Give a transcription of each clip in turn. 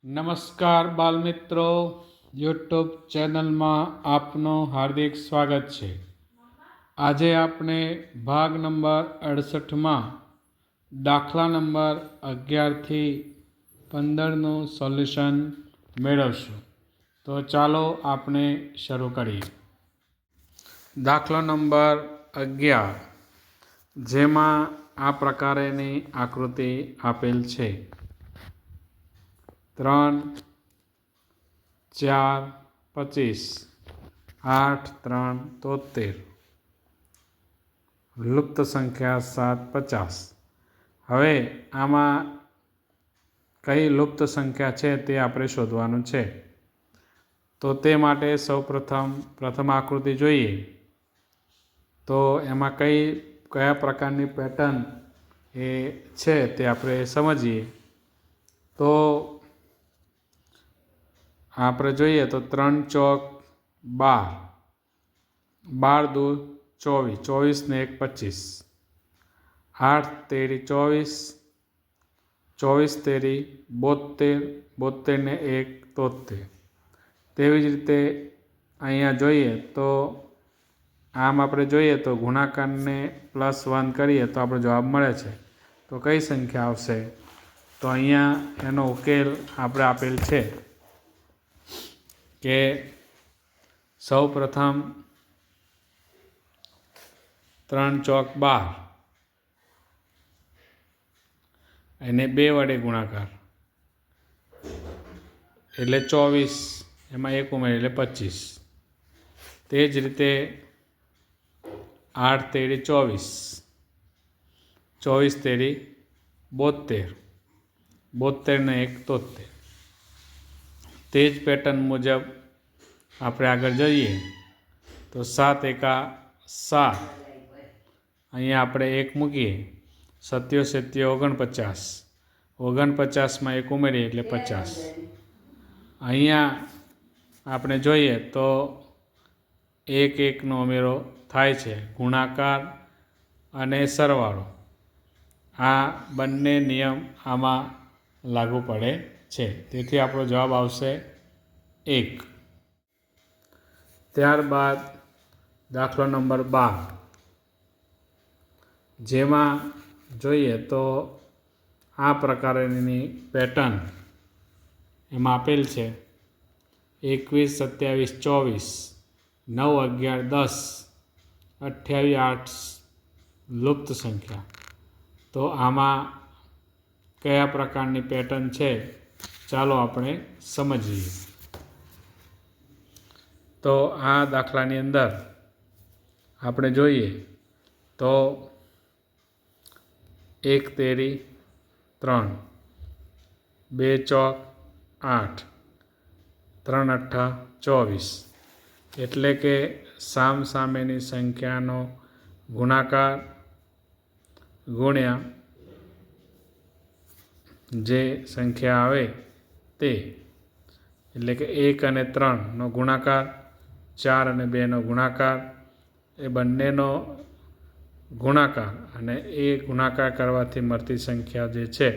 નમસ્કાર બાલમિત્રો, યુટ્યુબ ચેનલમાં આપનું હાર્દિક સ્વાગત છે। આજે આપણે ભાગ નંબર 68માં દાખલા નંબર 11થી 15નું સોલ્યુશન મેળવશું। તો ચાલો આપણે શરૂ કરીએ। દાખલો નંબર 11, જેમાં આ પ્રકારેની આકૃતિ આપેલ છે। 3, 4, 25, 8, 3, 73, લુપ્ત સંખ્યા 7, 50। હવે આમાં કઈ લુપ્ત સંખ્યા છે તે આપણે શોધવાનું છે। તો તે માટે પ્રથમ આકૃતિ જોઈએ તો એમાં કયા પ્રકારની પેટર્ન એ છે તે આપણે સમજીએ। તો આપણે જોઈએ તો 3 ચોક 12, 12 દુ 24, 24 ને 1 25, 8 તેરી 24, 24 તેરી 72, 72 ને 1 73। તેવી જ રીતે અહીંયા જોઈએ તો આમ આપણે જોઈએ તો ગુણાકારને +1 કરીએ તો આપણો જવાબ મળે છે। તો કઈ સંખ્યા આવશે? તો અહીંયા એનો ઉકેલ આપણે આપેલ છે કે સૌ પ્રથમ 3 ચોક 12 એને 2 વડે ગુણાકાર એટલે 24, એમાં 1 ઉમેરીએ એટલે 25। તે જ રીતે 8 તેરી 24, 24 તેરી 72, 72 ને 1 73। તે જ પેટર્ન મુજબ આપણે આગળ જઈએ તો 7 એકા 7, અહીંયા આપણે 1 મૂકીએ, 7 7 49, 49માં 1 ઉમેરીએ એટલે 50। અહીંયા આપણે જોઈએ તો 1 1નો ઉમેરો થાય છે, ગુણાકાર અને સરવાળો આ બંને નિયમ આમાં લાગુ પડે છે। તેથી આપણો જવાબ આવશે 1। ત્યારબાદ દાખલો નંબર 12, જેમાં જોઈએ તો આ પ્રકારની પેટર્ન એમાં આપેલ છે 21, 27, 24, 9, 11, 10, 28, 8 લુપ્ત સંખ્યા। તો આમાં કયા પ્રકારની પેટર્ન છે ચાલો આપણે સમજીએ। તો આ દાખલાની અંદર આપણે જોઈએ તો 1 તેરી 3, 2 ચોક 8, 3 અઠ્ઠા 24, એટલે કે સામેની સંખ્યાનો ગુણાકાર ગુણ્યા જે સંખ્યા આવે તે, એટલે કે 1 અને 3નો ગુણાકાર, 4 અને 2નો ગુણાકાર, એ બંનેનો ગુણાકાર અને એ ગુણાકાર કરવાથી મળતી સંખ્યા જે છે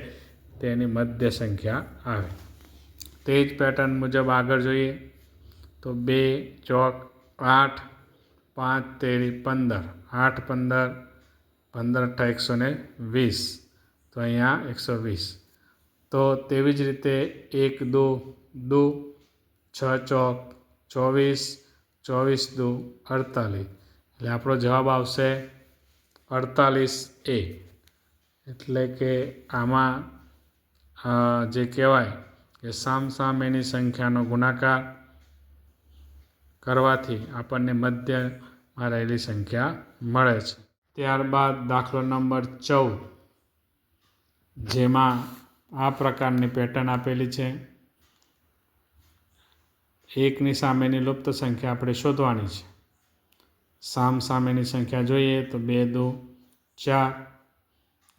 તેની મધ્ય સંખ્યા આવે। તે જ પેટર્ન મુજબ આગળ જોઈએ તો 2 ચોક 8, 5 તેરી 15, 8 15, 15 અઠ્ઠા 120, તો અહીંયા 120। તો તેવી જ રીતે 1 દુ 6 ચોક 24, 24 દુ 48, એટલે આપણો જવાબ આવશે 48A। એટલે કે આમાં જે કહેવાય કે સામેની સંખ્યાનો ગુણાકાર કરવાથી આપણને મધ્યમાં રહેલી સંખ્યા મળે છે। ત્યારબાદ દાખલો નંબર 14, જેમાં આ પ્રકારની પેટર્ન આપેલી છે। 1ની સામેની લુપ્ત સંખ્યા આપણે શોધવાની છે। સામેની સંખ્યા જોઈએ તો 2 દુ 4,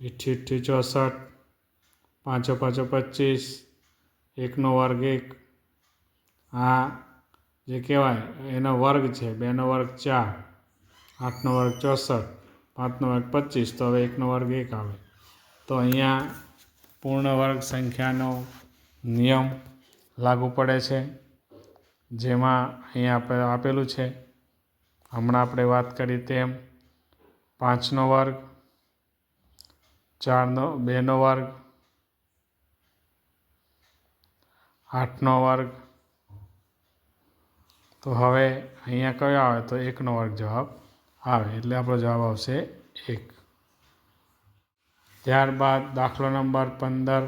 8 64, 5 5 25, 1નો વર્ગ 1, આ જે કહેવાય એનો વર્ગ છે, 2નો વર્ગ 4, 8નો વર્ગ 64, 5નો વર્ગ 25, તો હવે 1નો વર્ગ 1 આવે। તો અહીંયા પૂર્ણ વર્ગ સંખ્યાનો નિયમ લાગુ પડે છે, જેમાં અહીંયા આપણે આપેલું છે હમણાં આપણે વાત કરી તેમ 5નો વર્ગ, 2નો વર્ગ, 8નો વર્ગ. તો હવે અહીંયા કયો આવે તો 1નો વર્ગ જવાબ આવે, એટલે આપણો જવાબ આવશે 1. ત્યારબાદ દાખલો નંબર 15,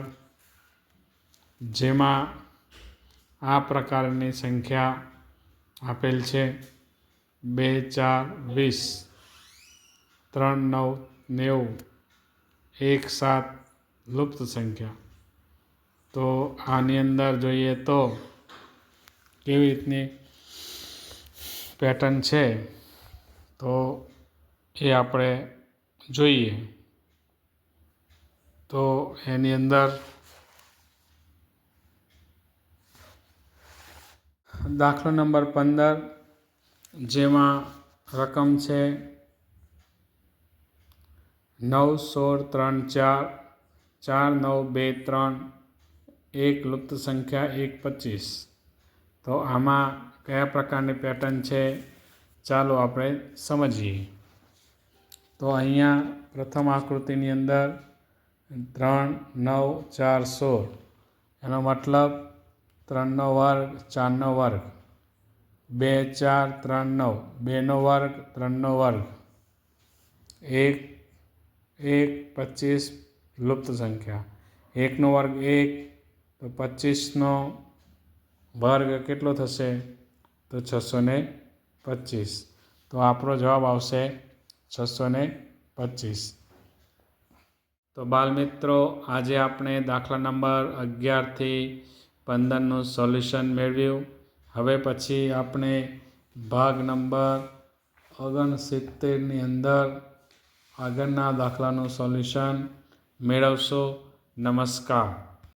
જેમાં આ પ્રકારની સંખ્યા આપેલ છે 2 4 20, 3 9 90, 1 7 લુપ્ત સંખ્યા. તો આની અંદર જોઈએ તો કેવી રીતની પેટર્ન છે તો એ આપણે જોઈએ. તો એની અંદર દાખલો નંબર 15, જેમાં રકમ છે 9 16 3 4, 4 9 2 3, 1 લુપ્ત સંખ્યા 1 25. તો આમાં કયા પ્રકારની પેટર્ન છે ચાલો આપણે સમજીએ. તો અહીંયા પ્રથમ આકૃતિની અંદર 3 9 4 16, એનો મતલબ 3નો વર્ગ 4નો વર્ગ, 2 4 3 9, 2નો વર્ગ 3નો વર્ગ, 1 1 25 લુપ્ત સંખ્યા, 1નો વર્ગ 1, તો 25નો વર્ગ કેટલો થશે તો 625. તો આપણો જવાબ આવશે 625. તો બાળમિત્રો, આજે આપણે દાખલા નંબર 11થી 15નું સોલ્યુશન મેળવ્યું. હવે પછી આપણે ભાગ નંબર 69ની અંદર આગળના દાખલાનું સોલ્યુશન મેળવશો. નમસ્કાર.